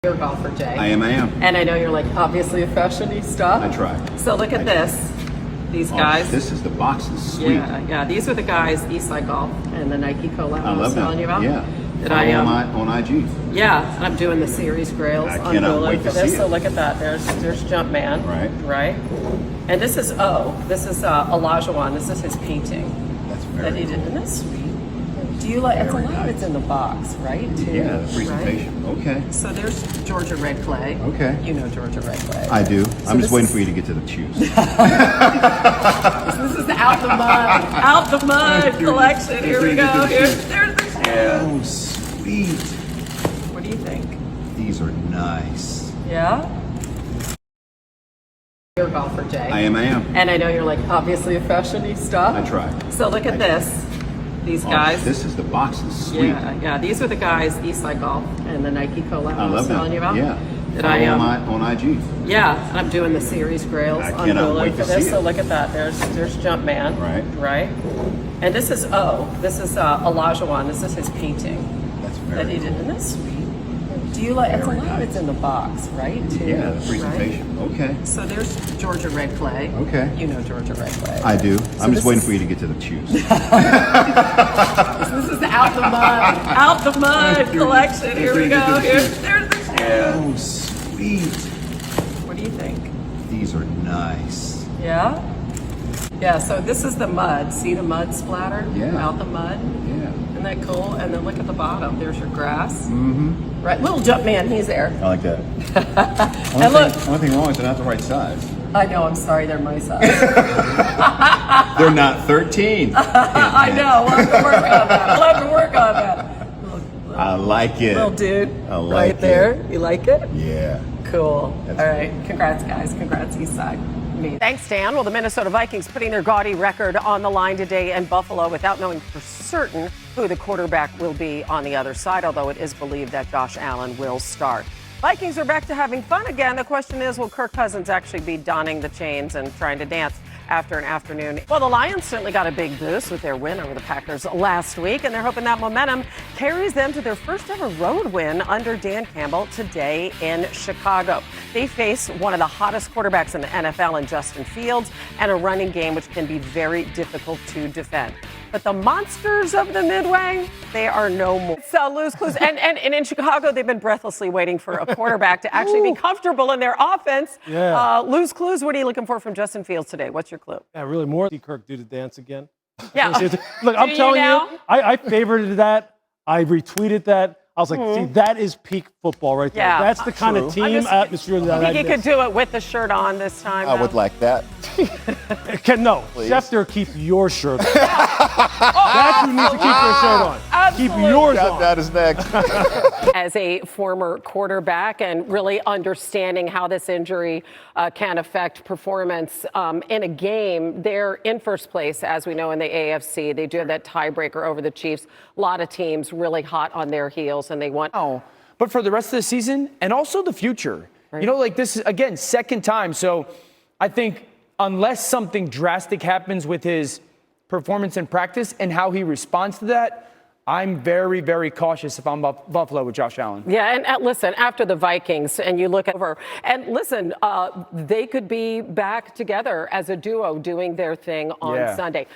You're a golfer, Jay. I am. And I know you're like obviously a fashionista. I try. So look at this. These guys. This is the box is sweet. Yeah. These are the guys, Eastside Golf and the Nike collab I love telling you about. Yeah. That I am on IG. Yeah, and I'm doing the series grails I on cannot Hulu wait for to this. see So it. look at that. There's Jumpman. Right. And this is Olajuwon. This is his painting That's that very he did. cool. Isn't that sweet? Do you like? It's a Very lot of nice. it's in the box, right? Too, Yeah, the presentation. right? Okay. So there's Georgia Red Clay. Okay. You know Georgia Red Clay. I do. I'm just waiting is- for you to get to the shoes. This is the Out the Mud collection. Here we go. There's the shoes. Oh, sweet. What do you think? These are nice. Yeah? You're a golfer, Jay. I am. And I know you're like obviously a fashionista. I try. So look at this. These guys. This is the box is sweet. Yeah. These are the guys, Eastside Golf and the Nike collab I love telling you about. Yeah. That I am on IG. Yeah, and I'm doing the series grails I on cannot Hulu wait for to this. see So it. look at that. There's Jumpman. Right. And this is Olajuwon. This is his painting That's that very he did. cool. Isn't that sweet? Do you like? It's a Very lot of it's nice. in the box, right? Too, Yeah, the right? presentation. Okay. So there's Georgia Red Clay. Okay. You know Georgia Red Clay. I do. I'm this just waiting is- for you to get to the shoes. This is the Out the Mud collection. Here we go. There's the shoes. Oh, sweet. What do you think? These are nice. Yeah? Yeah, so this is the mud. See the mud splatter? Yeah. Out the mud? Yeah. Isn't that cool? And then look at the bottom. There's your grass. Mm-hmm. Right, little Jumpman, he's there. I like that. And look, Only thing wrong is they're not the right size. I know, I'm sorry, they're my size. They're not 13. I know, we'll have to work on that. I like it. Little dude, I like right it. there. You like it? Yeah. Cool. That's All right. Congrats, guys. Congrats, Eastside. Thanks, Dan. Well, the Minnesota Vikings putting their gaudy record on the line today in Buffalo without knowing for certain who the quarterback will be on the other side, although it is believed that Josh Allen will start. Vikings are back to having fun again. The question is, will Kirk Cousins actually be donning the chains and trying to dance after an afternoon? Well, the Lions certainly got a big boost with their win over the Packers last week, and they're hoping that momentum carries them to their first ever road win under Dan Campbell today in Chicago. They face one of the hottest quarterbacks in the NFL in Justin Fields and a running game which can be very difficult to defend. But the monsters of the Midway, they are no more. So Lose Clues, and in Chicago, they've been breathlessly waiting for a quarterback to actually be comfortable in their offense. Yeah. Lose Clues, what are you looking for from Justin Fields today? What's your clue? Yeah, really more. See Kirk do the dance again. Yeah. Look, I'm Do you telling now? you, I favorited that. I retweeted that. I was like, see, that is peak football right there. Yeah. That's the kind of True. team atmosphere that I think he could do it with the shirt on this time. I would like that. No, Please. Schefter, keep your shirt on. That's who needs to keep their shirt on. Absolutely. Keep yours on. That is next. As a former quarterback and really understanding how this injury can affect performance in a game, they're in first place, as we know, in the AFC. They do have that tiebreaker over the Chiefs. A lot of teams really hot on their heels, and they want. But for the rest of the season and also the future. Right. You know, like this is, again, second time. So I think unless something drastic happens with his performance in practice and how he responds to that, I'm very, very cautious if I'm Buffalo with Josh Allen. Yeah, and listen, after the Vikings, and you look over, and listen, they could be back together as a duo doing their thing on Sunday.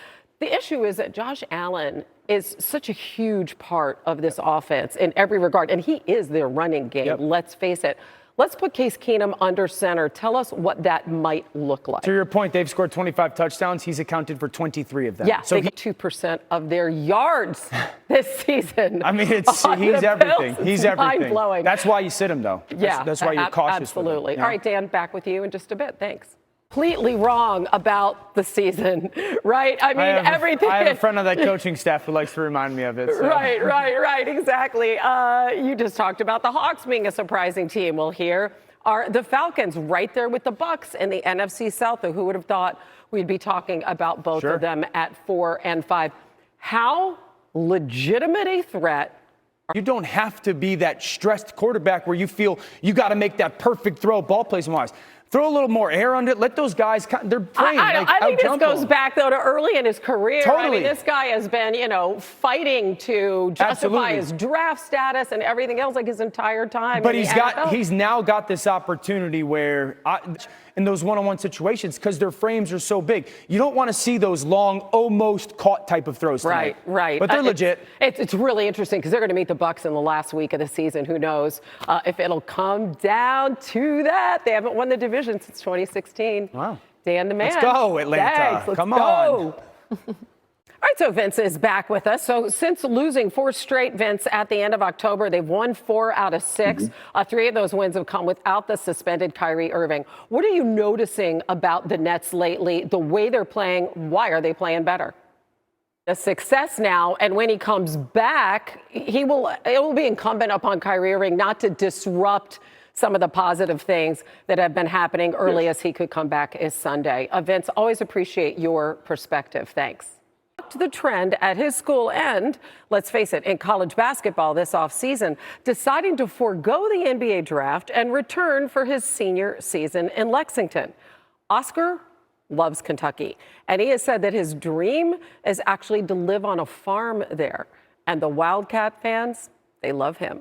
The issue is that Josh Allen is such a huge part of this offense in every regard, and he is their running game, let's face it. Let's put Case Keenum under center. Tell us what that might look like. To your point, they've scored 25 touchdowns. He's accounted for 23 of them. Yeah, so they get 2% of their yards this season. I mean, he's the everything. Bills. He's It's everything. mind-blowing. That's why you sit him, though. Yeah, That's why you're cautious. with him, Absolutely. you know? All right, Dan, back with you in just a bit. Thanks. Completely wrong about the season, right? I mean, everything. I have a friend on that coaching staff who likes to remind me of it. So. Right, exactly. You just talked about the Hawks being a surprising team. Well, here are the Falcons right there with the Bucks in the NFC South. Who would have thought we'd be talking about both of them at 4 and 5? How legitimate a threat. You don't have to be that stressed quarterback where you feel you got to make that perfect throw ball placement wise. Throw a little more air under it. Let those guys, they're playing. I think this goes back, though, to early in his career. Totally. I mean, this guy has been, fighting to justify his draft status and everything else like his entire time. But NFL. he's now got this opportunity where in those one-on-one situations, because their frames are so big, you don't want to see those long, almost caught type of throws tonight. Right. But they're legit. It's really interesting because they're going to meet the Bucs in the last week of the season. Who knows if it'll come down to that? They haven't won the division since 2016. Wow. Dan the man. Let's go, Atlanta. Thanks. Let's Come go. on. All right, so Vince is back with us. So since losing 4 straight, Vince, at the end of October, they've won 4 out of 6. 3 of those wins have come without the suspended Kyrie Irving. What are you noticing about the Nets lately, the way they're playing? Why are they playing better? The success now, and when he comes back, it will be incumbent upon Kyrie Irving not to disrupt some of the positive things that have been happening early as he could come back is Sunday. Vince, always appreciate your perspective. Thanks. The trend at his school and, let's face it, in college basketball this offseason, deciding to forego the NBA draft and return for his senior season in Lexington. Oscar loves Kentucky, and he has said that his dream is actually to live on a farm there. And the Wildcat fans, they love him.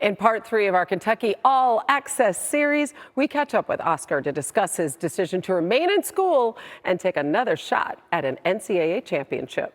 In part 3 of our Kentucky All Access series, we catch up with Oscar to discuss his decision to remain in school and take another shot at an NCAA championship.